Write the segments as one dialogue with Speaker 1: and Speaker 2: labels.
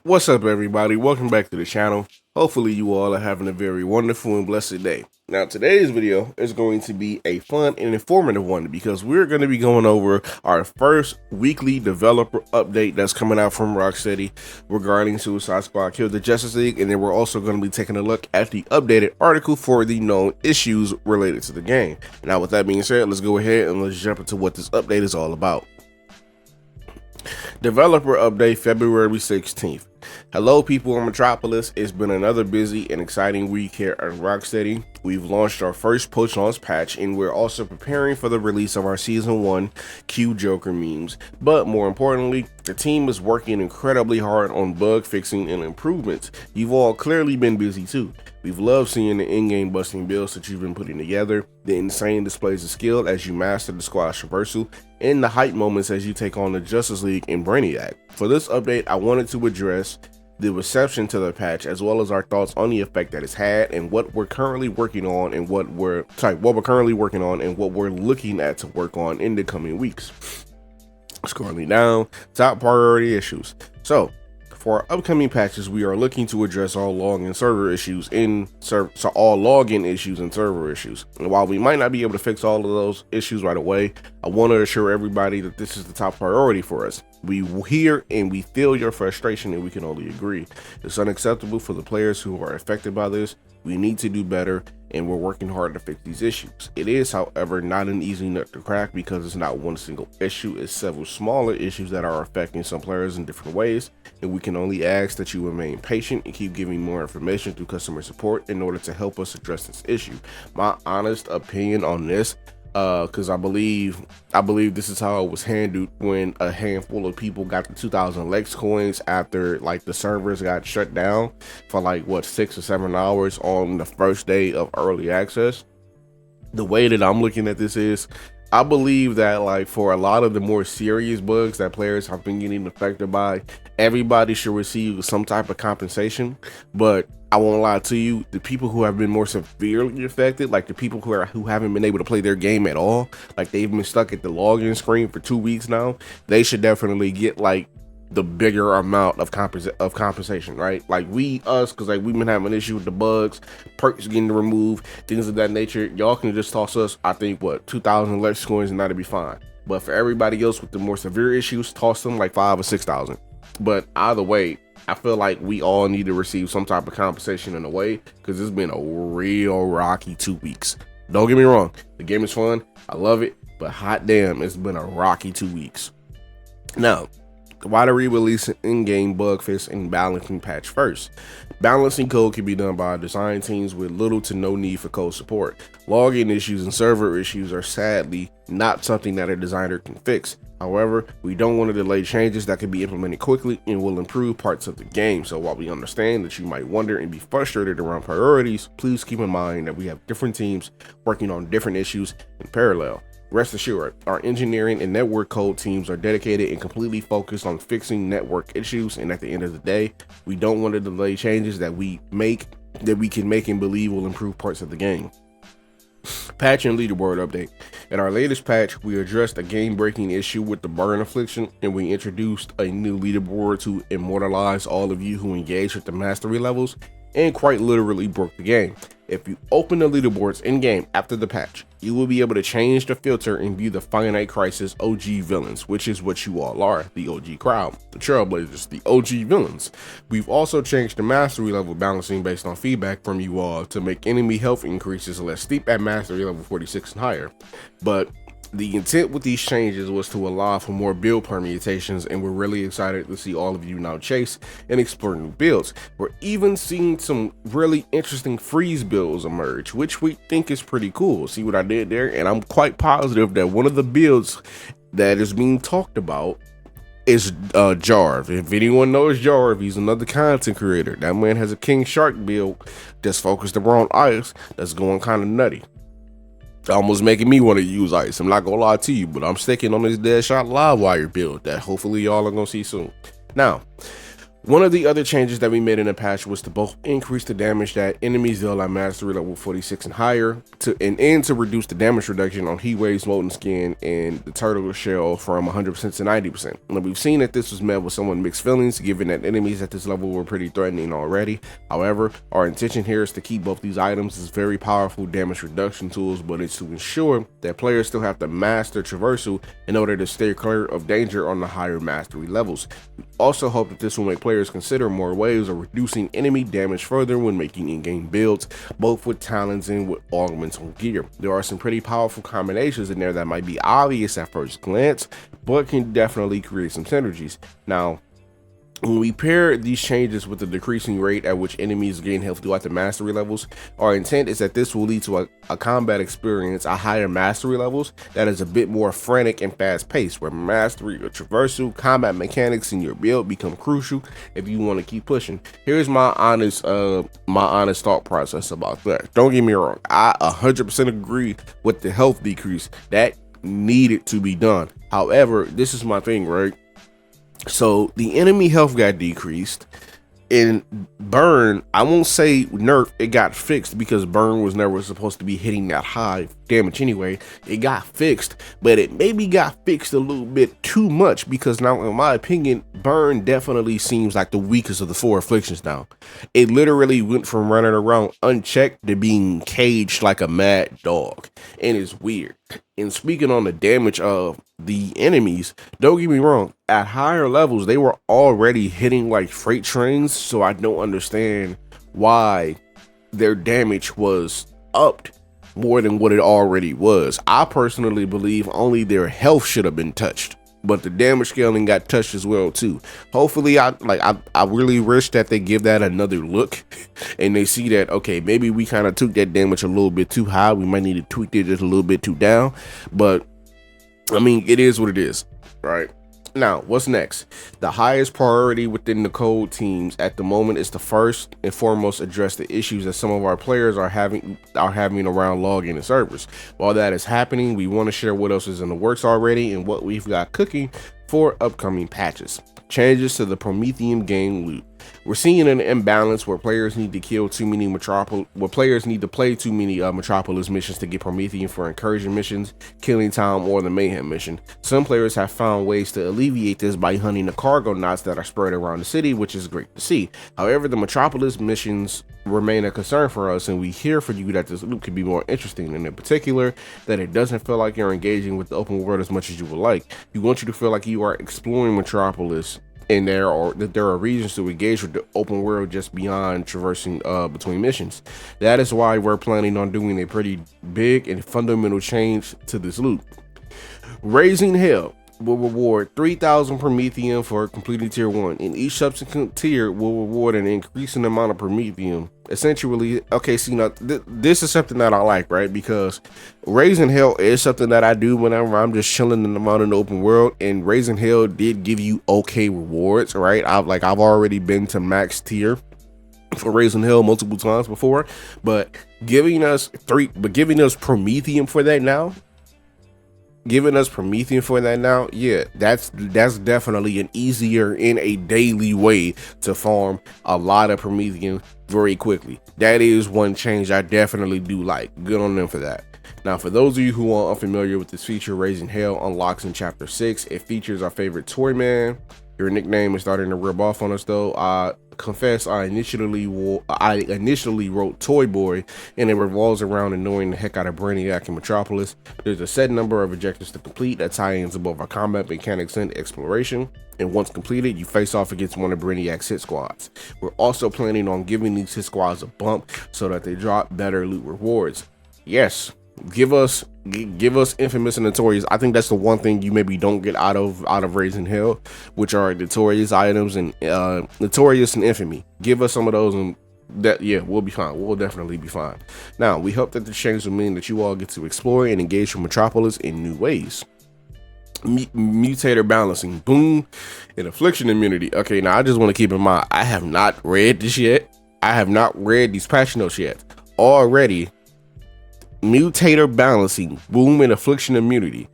Speaker 1: What's up, everybody? Welcome back to the channel. Hopefully you all are having a very wonderful and blessed day. Now, today's video is going to be a fun and informative one because we're going to be going over our first weekly developer update that's coming out from Rocksteady regarding Suicide Squad Kill the Justice League, and then we're also going to be taking a look at the updated article for the known issues related to the game. Now, with that being said, let's go ahead and let's jump into what this update is all about. Developer update February 16th. Hello people in Metropolis, it's been another busy and exciting week here at Rocksteady. We've launched our first post-launch patch and we're also preparing for the release of our Season 1 Q Joker memes. But more importantly, the team is working incredibly hard on bug fixing and improvements. You've all clearly been busy too. We've loved seeing the in-game busting builds that you've been putting together, the insane displays of skill as you master the squad's traversal, and the hype moments as you take on the Justice League and Brainiac. For this update, I wanted to address the reception to the patch as well as our thoughts on the effect that it's had and what we're currently working on and what we're looking at to work on in the coming weeks. Scrolling down, top priority issues. So for our upcoming patches, we are looking to address all login and server issues and server issues. And while we might not be able to fix all of those issues right away, I want to assure everybody that this is the top priority for us. We hear and we feel your frustration, and we can only agree. It's unacceptable for the players who are affected by this. We need to do better, and we're working hard to fix these issues. It is, however, not an easy nut to crack because it's not one single issue. It's several smaller issues that are affecting some players in different ways, and we can only ask that you remain patient and keep giving more information through customer support in order to help us address this issue. My honest opinion on this, because I believe this is how it was handled when a handful of people got the 2,000 Lex coins after like the servers got shut down for like what 6 or 7 hours on the first day of early access. The way that I'm looking at this is, I believe that like for a lot of the more serious bugs that players have been getting affected by, everybody should receive some type of compensation. But I won't lie to you, the people who have been more severely affected, like the people who haven't been able to play their game at all, like they've been stuck at the login screen for 2 weeks now, they should definitely get like the bigger amount of compensation, right? Like because like we've been having an issue with the bugs, perks getting removed, things of that nature. Y'all can just toss us, I think, what, 2,000 Lex coins and that'll be fine. But for everybody else with the more severe issues, toss them like 5,000 or 6,000. But either way, I feel like we all need to receive some type of compensation in a way, because it's been a real rocky 2 weeks. Don't get me wrong, the game is fun, I love it, but hot damn, it's been a rocky 2 weeks. Now, why the re-release in-game bug fix and balancing patch first? Balancing code can be done by design teams with little to no need for code support. Login issues and server issues are sadly not something that a designer can fix. However, we don't want to delay changes that can be implemented quickly and will improve parts of the game. So while we understand that you might wonder and be frustrated around priorities, please keep in mind that we have different teams working on different issues in parallel. Rest assured, our engineering and network code teams are dedicated and completely focused on fixing network issues, and at the end of the day, we don't want to delay changes that we can make and believe will improve parts of the game. Patch and leaderboard update. In our latest patch, we addressed a game-breaking issue with the burn affliction, and we introduced a new leaderboard to immortalize all of you who engage with the mastery levels and quite literally broke the game. If you open the leaderboards in-game after the patch, you will be able to change the filter and view the Finite Crisis OG villains, which is what you all are, the OG crowd, the Trailblazers, the OG villains. We've also changed the mastery level balancing based on feedback from you all to make enemy health increases less steep at mastery level 46 and higher. But the intent with these changes was to allow for more build permutations, and we're really excited to see all of you now chase and explore new builds. We're even seeing some really interesting freeze builds emerge, which we think is pretty cool. See what I did there? And I'm quite positive that one of the builds that is being talked about is Jarv. If anyone knows Jarv, he's another content creator. That man has a King Shark build that's focused around ice that's going kind of nutty. Almost making me want to use ice. I'm not gonna lie to you, but I'm sticking on this Deadshot Live Wire build that hopefully y'all are gonna see soon. Now, One of the other changes that we made in the patch was to both increase the damage that enemies deal at mastery level 46 and higher, and to reduce the damage reduction on heat waves, molten skin, and the turtle shell from 100% to 90%. Now, we've seen that this was met with somewhat mixed feelings, given that enemies at this level were pretty threatening already. However, our intention here is to keep both these items as very powerful damage reduction tools, but it's to ensure that players still have to master traversal in order to stay clear of danger on the higher mastery levels. We also hope that this will make players consider more ways of reducing enemy damage further when making in-game builds, both with talents and with augments on gear. There are some pretty powerful combinations in there that might be obvious at first glance, but can definitely create some synergies. Now, when we pair these changes with the decreasing rate at which enemies gain health throughout the mastery levels, our intent is that this will lead to a combat experience at higher mastery levels that is a bit more frantic and fast paced, where mastery or traversal, combat mechanics in your build become crucial if you want to keep pushing. Here's my honest thought process about that. Don't get me wrong, I 100% agree with the health decrease that needed to be done. However, this is my thing, right? So the enemy health got decreased. In burn, I won't say nerf, it got fixed, because burn was never supposed to be hitting that high damage anyway. It got fixed, but it maybe got fixed a little bit too much, because now, in my opinion, burn definitely seems like the weakest of the 4 afflictions now. It literally went from running around unchecked to being caged like a mad dog, and it's weird. And speaking on the damage of the enemies, don't get me wrong, at higher levels they were already hitting like freight trains, so I don't understand why their damage was upped more than what it already was. I personally believe only their health should have been touched, but the damage scaling got touched as well too. Hopefully, I really wish that they give that another look and they see that, okay, maybe we kind of took that damage a little bit too high, we might need to tweak it just a little bit too down. But I mean, it is what it is, right? Now, what's next? The highest priority within the code teams at the moment is to first and foremost address the issues that some of our players are having around logging the servers. While that is happening, we want to share what else is in the works already and what we've got cooking for upcoming patches. Changes to the Promethium game loop. We're seeing an imbalance where players need to kill too many play too many Metropolis missions to get Promethium for incursion missions, killing time, or the mayhem mission. Some players have found ways to alleviate this by hunting the cargo knots that are spread around the city, which is great to see. However, the Metropolis missions remain a concern for us, and we hear for you that this loop could be more interesting, and in particular that it doesn't feel like you're engaging with the open world as much as you would like. We want you to feel like you are exploring Metropolis, and there are reasons to engage with the open world just beyond traversing between missions. That is why we're planning on doing a pretty big and fundamental change to this loop. Raising Hell will reward 3,000 Promethium for completing tier 1, and each subsequent tier will reward an increasing amount of Promethium. Essentially, okay, see, now this is something that I like, right? Because Raising Hell is something that I do whenever I'm just chilling in the open world, and Raising Hell did give you okay rewards, right? I've already been to max tier for Raising Hell multiple times before, but giving us Promethium for that now. Yeah, that's definitely an easier and a daily way to farm a lot of Promethium very quickly. That is one change I definitely do like. Good on them for that. Now, for those of you who are unfamiliar with this feature, Raising Hell unlocks in Chapter 6. It features our favorite toy man. Your nickname is starting to rub off on us though. I confess I initially wrote Toy Boy, and it revolves around annoying the heck out of Brainiac and Metropolis. There's a set number of objectives to complete that tie into both our combat mechanics and exploration, and once completed, you face off against one of Brainiac's hit squads. We're also planning on giving these hit squads a bump so that they drop better loot rewards. Yes, give us Infamous and Notorious. I think that's the one thing you maybe don't get out of Raising Hell, which are Notorious items and Notorious and Infamy. Give us some of those, and that, yeah, we'll be fine. We'll definitely be fine. Now, we hope that the change will mean that you all get to explore and engage with Metropolis in new ways. Mutator balancing, boom, and affliction immunity. Okay, now I just want to keep in mind, I have not read this yet. I have not read these patch notes yet. Already, Mutator balancing, boom, and affliction immunity.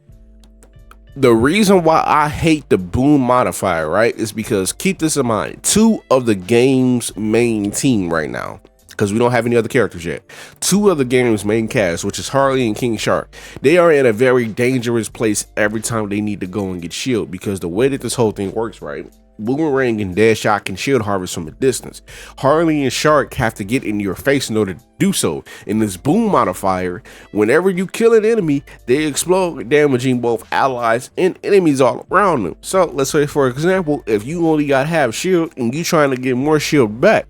Speaker 1: The reason why I hate the boom modifier, right, is because, keep this in mind, two of the game's main team right now, because we don't have any other characters yet, two of the game's main cast, which is Harley and King Shark, they are in a very dangerous place every time they need to go and get shield, because the way that this whole thing works, right, Boomerang and Deadshot can shield harvest from a distance. Harley and Shark have to get in your face in order to do so. In this boom modifier, whenever you kill an enemy, they explode, damaging both allies and enemies all around them. So let's say, for example, if you only got half shield and you trying to get more shield back,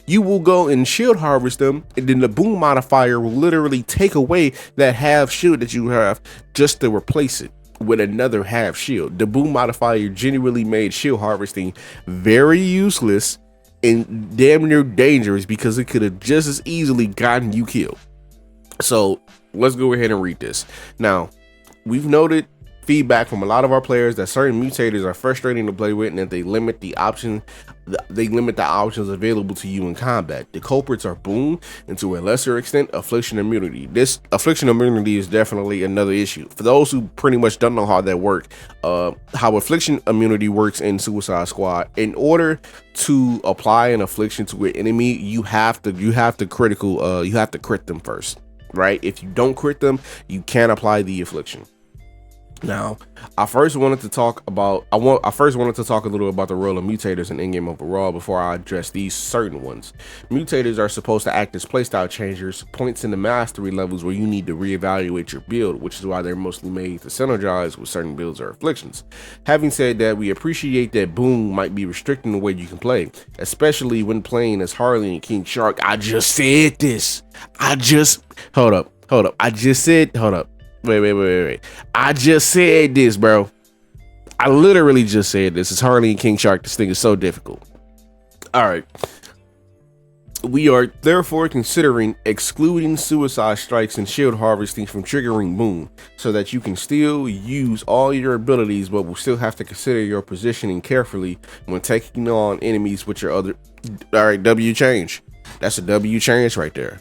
Speaker 1: you will go and shield harvest them, and then the boom modifier will literally take away that half shield that you have just to replace it with another half shield. The boom modifier genuinely made shield harvesting very useless and damn near dangerous, because it could have just as easily gotten you killed. So let's go ahead and read this. Now, we've noted feedback from a lot of our players that certain mutators are frustrating to play with, and that they limit the options available to you in combat. The culprits are boom, and to a lesser extent, affliction immunity. This affliction immunity is definitely another issue. For those who pretty much don't know how that works, how affliction immunity works in Suicide Squad, in order to apply an affliction to an enemy, you have to crit them first, right? If you don't crit them, you can't apply the affliction. Now, I first wanted to talk a little about the role of mutators in in-game overall before I address these certain ones. Mutators are supposed to act as playstyle changers, points in the mastery levels where you need to reevaluate your build, which is why they're mostly made to synergize with certain builds or afflictions. Having said that, we appreciate that boom might be restricting the way you can play, especially when playing as Harley and King Shark. Hold up. Wait. I just said this, bro. I literally just said this. It's Harley and King Shark. This thing is so difficult. All right. We are therefore considering excluding suicide strikes and shield harvesting from triggering boom, so that you can still use all your abilities, but will still have to consider your positioning carefully when taking on enemies with your other. All right, W change. That's a W change right there.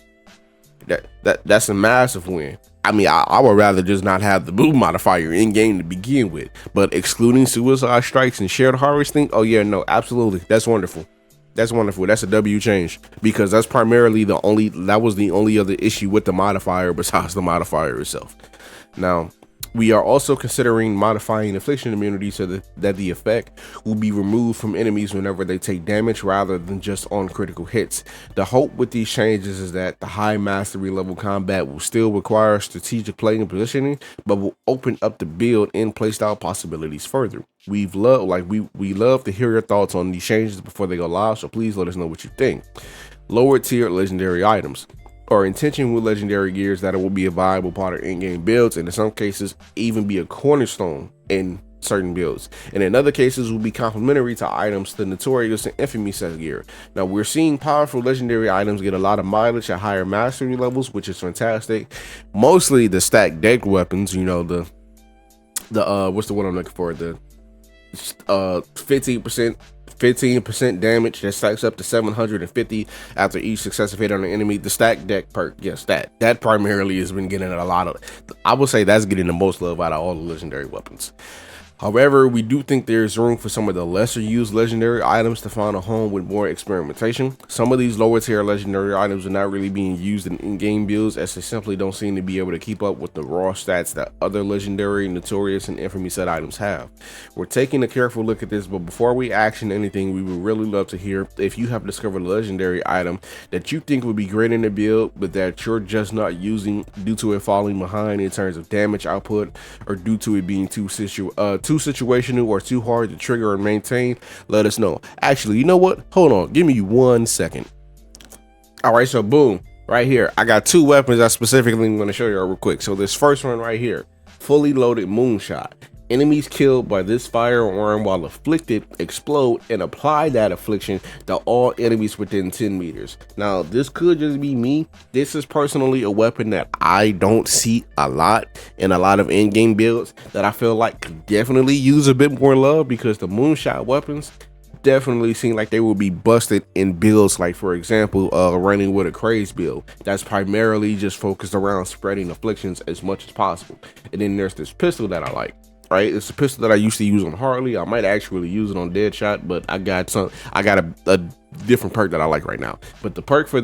Speaker 1: That's a massive win. I mean, I would rather just not have the boom modifier in game to begin with, but excluding suicide strikes and shared harvesting, oh yeah, no, absolutely, that's wonderful. That's a W change, because that's primarily the only other issue with the modifier besides the modifier itself. Now, we are also considering modifying affliction immunity so that the effect will be removed from enemies whenever they take damage rather than just on critical hits. The hope with these changes is that the high mastery level combat will still require strategic play and positioning, but will open up the build and playstyle possibilities further. We love to hear your thoughts on these changes before they go live, so please let us know what you think. Lower tier legendary items or intention with legendary gears that it will be a viable part of in-game builds, and in some cases even be a cornerstone in certain builds, and in other cases will be complementary to items to the Notorious and Infamy set gear. Now, we're seeing powerful legendary items get a lot of mileage at higher mastery levels, which is fantastic. Mostly the stacked deck weapons, you know, the what's the one I'm looking for, the 15% damage that stacks up to 750 after each successive hit on an enemy. The stack deck perk, yes, that primarily has been getting a lot of, I would say that's getting the most love out of all the legendary weapons. However, we do think there's room for some of the lesser used legendary items to find a home with more experimentation. Some of these lower tier legendary items are not really being used in in-game builds, as they simply don't seem to be able to keep up with the raw stats that other legendary, Notorious, and Infamy set items have. We're taking a careful look at this, but before we action anything, we would really love to hear if you have discovered a legendary item that you think would be great in the build, but that you're just not using due to it falling behind in terms of damage output, or due to it being too situational or too hard to trigger and maintain. Let us know. Actually, you know what? Hold on. Give me 1 second. All right, so boom, right here. I got two weapons I specifically want to show you real quick. So this first one right here, fully loaded moonshot. Enemies killed by this firearm while afflicted explode and apply that affliction to all enemies within 10 meters. Now, this could just be me. This is personally a weapon that I don't see a lot in a lot of in-game builds that I feel like could definitely use a bit more love, because the moonshot weapons definitely seem like they will be busted in builds, like for example running with a craze build that's primarily just focused around spreading afflictions as much as possible. And then there's this pistol that I like. right? It's a pistol that I used to use on Harley. I might actually use it on Deadshot, but I got a different perk that I like right now. But the perk for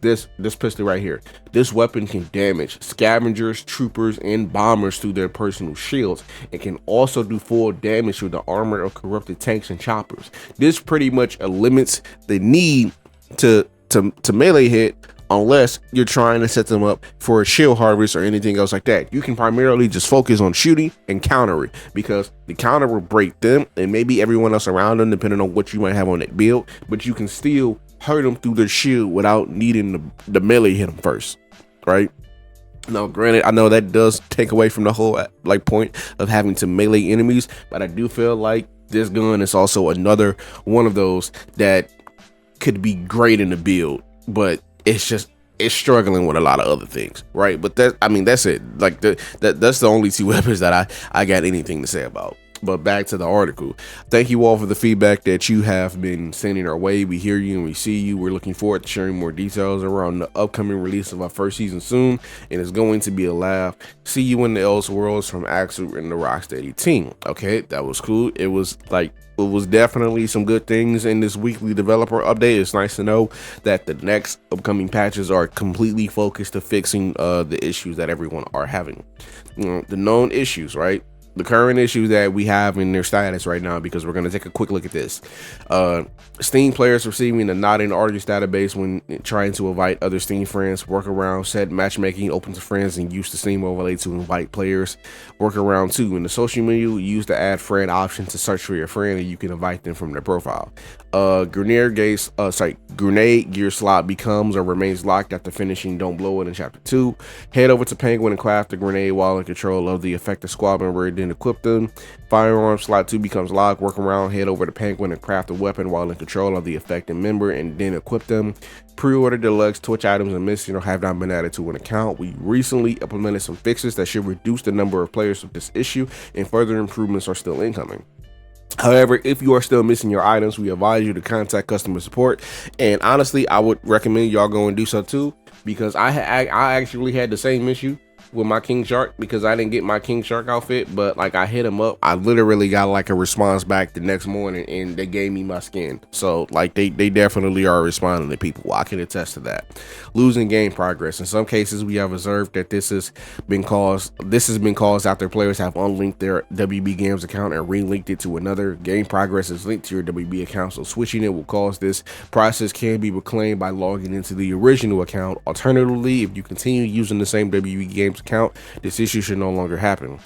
Speaker 1: this pistol right here, this weapon can damage scavengers, troopers, and bombers through their personal shields. It can also do full damage to the armor of corrupted tanks and choppers. This pretty much limits the need to melee hit, unless you're trying to set them up for a shield harvest or anything else like that. You can primarily just focus on shooting and countering, because the counter will break them and maybe everyone else around them, depending on what you might have on that build, but you can still hurt them through their shield without needing the melee hit them first, right? Now, granted, I know that does take away from the whole like point of having to melee enemies, but I do feel like this gun is also another one of those that could be great in the build, but it's struggling with a lot of other things, right? But that's it. Like that's the only two weapons that I got anything to say about. But back to the article. Thank you all for the feedback that you have been sending our way. We hear you and we see you. We're looking forward to sharing more details around the upcoming release of our first season soon, and it's going to be a laugh. See you in the Elseworlds from Axel and the Rocksteady team. Okay, that was cool. It was definitely some good things in this weekly developer update. It's nice to know that the next upcoming patches are completely focused to fixing the issues that everyone are having. The known issues, right? The current issues that we have in their status right now, because we're going to take a quick look at this. Steam players receiving a not in artist database when trying to invite other Steam friends. Workaround: set matchmaking open to friends and use the Steam overlay to invite players. Workaround 2: in the social menu, use the add friend option to search for your friend and you can invite them from their profile. Grenade gear slot becomes or remains locked after finishing Don't Blow It in chapter 2. Head over to Penguin and craft a grenade while in control of the affected squad member, then equip them. Firearm slot 2 becomes locked. Workaround: head over to Penguin and craft a weapon while in control of the affected member and then equip them. Pre-order deluxe Twitch items and missing or have not been added to an account. We recently implemented some fixes that should reduce the number of players with this issue, and further improvements are still incoming. However, if you are still missing your items, we advise you to contact customer support, and honestly, I would recommend y'all go and do so too, because I actually had the same issue with my King Shark, because I didn't get my King Shark outfit, but like I hit him up, I literally got like a response back the next morning and they gave me my skin. So like they definitely are responding to people. I can attest to that. Losing game progress. In some cases, we have observed that this has been caused after players have unlinked their WB Games account and relinked it to another. Game progress is linked to your WB account, so switching it will cause this process can be reclaimed by logging into the original account. Alternatively, if you continue using the same WB Games account, this issue should no longer happen.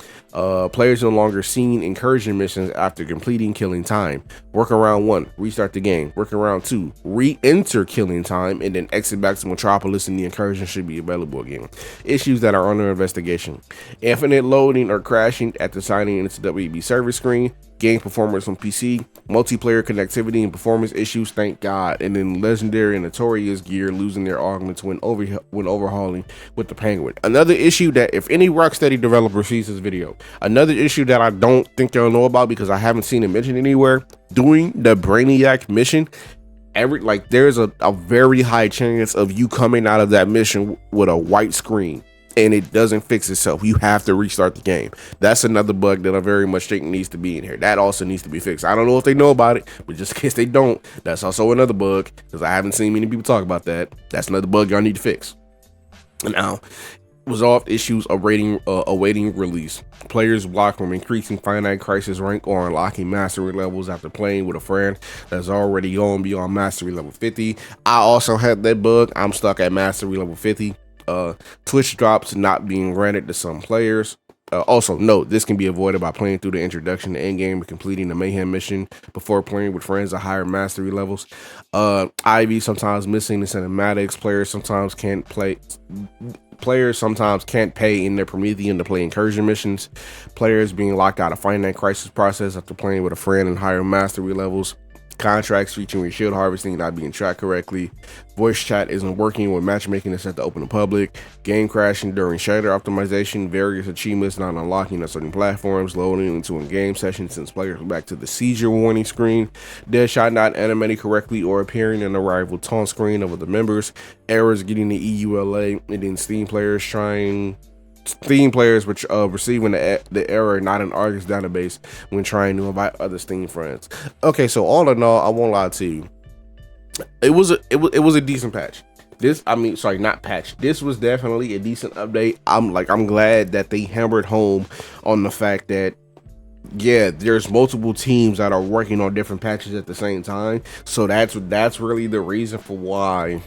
Speaker 1: Players no longer seen incursion missions after completing killing time. Workaround 1: restart the game. Workaround 2: re-enter killing time and then exit back to Metropolis and the incursion should be available again. Issues that are under investigation: infinite loading or crashing at the signing into WB server screen. Game performance on PC, multiplayer connectivity and performance issues, thank God. And then legendary and notorious gear losing their augments when overhauling with the Penguin. Another issue that if any Rocksteady developer sees this video, another issue that I don't think y'all know about because I haven't seen it mentioned anywhere, doing the Brainiac mission, there's a very high chance of you coming out of that mission with a white screen and it doesn't fix itself. You have to restart the game. That's another bug that I very much think needs to be in here. That also needs to be fixed. I don't know if they know about it, but just in case they don't, that's also another bug, because I haven't seen many people talk about that. That's another bug y'all need to fix. Now, resolved issues awaiting release. Players blocked from increasing finite crisis rank or unlocking mastery levels after playing with a friend that's already going beyond mastery level 50. I also had that bug. I'm stuck at mastery level 50. Twitch drops not being granted to some players. Also note, this can be avoided by playing through the introduction to endgame and completing the mayhem mission before playing with friends at higher mastery levels. Ivy sometimes missing the cinematics. Players sometimes can't pay in their Promethium to play incursion missions. Players being locked out of finite crisis process after playing with a friend in higher mastery levels. Contracts featuring shield harvesting not being tracked correctly. Voice chat isn't working when matchmaking is set to open to public. Game crashing during shader optimization. Various achievements not unlocking on certain platforms. Loading into a game session since players are back to the seizure warning screen. Deadshot not animating correctly or appearing in the rival taunt screen of the members. Errors getting the EULA, and then Steam players trying Steam players which receiving the error not an Argus database when trying to invite other Steam friends. Okay, so all in all, I won't lie to you, it was a decent patch. This, I mean, sorry, not patch. This was definitely a decent update. I'm glad that they hammered home on the fact that, yeah, there's multiple teams that are working on different patches at the same time. So that's really the reason for why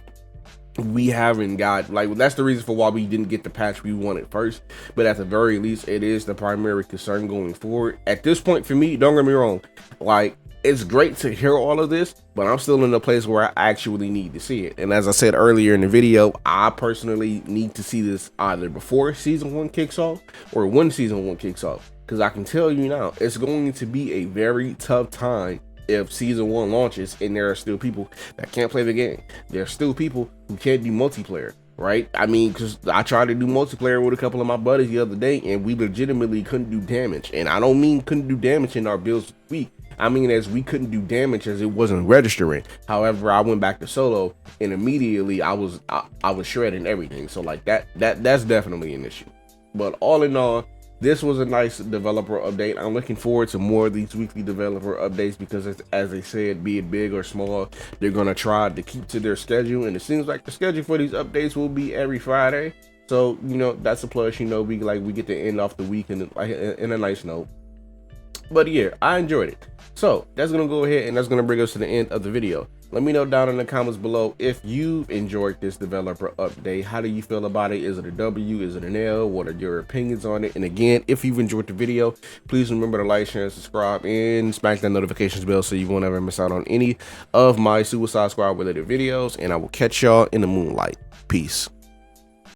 Speaker 1: we haven't got, like, that's the reason for why we didn't get the patch we wanted first. But at the very least, it is the primary concern going forward. At this point, for me, don't get me wrong, like, it's great to hear all of this, but I'm still in a place where I actually need to see it. And as I said earlier in the video, I personally need to see this either before season 1 kicks off or when season 1 kicks off. Because I can tell you now, it's going to be a very tough time if season 1 launches and there are still people that can't play the game. There are still people who can't do multiplayer, right? I mean, because I tried to do multiplayer with a couple of my buddies the other day and we legitimately couldn't do damage. And I don't mean couldn't do damage in our builds week. I mean, as we couldn't do damage as it wasn't registering. However, I went back to solo and immediately I was shredding everything. So like that's definitely an issue. But all in all, this was a nice developer update. I'm looking forward to more of these weekly developer updates because, as they said, be it big or small, they're going to try to keep to their schedule. And it seems like the schedule for these updates will be every Friday. So, you know, that's a plus. You know, we get to end off the week in a nice note. But yeah, I enjoyed it. So that's going to go ahead and that's going to bring us to the end of the video. Let me know down in the comments below if you've enjoyed this developer update. How do you feel about it? Is it a W? Is it an L? What are your opinions on it? And again, if you've enjoyed the video, please remember to like, share, and subscribe, and smash that notifications bell so you won't ever miss out on any of my Suicide Squad related videos. And I will catch y'all in the moonlight. Peace.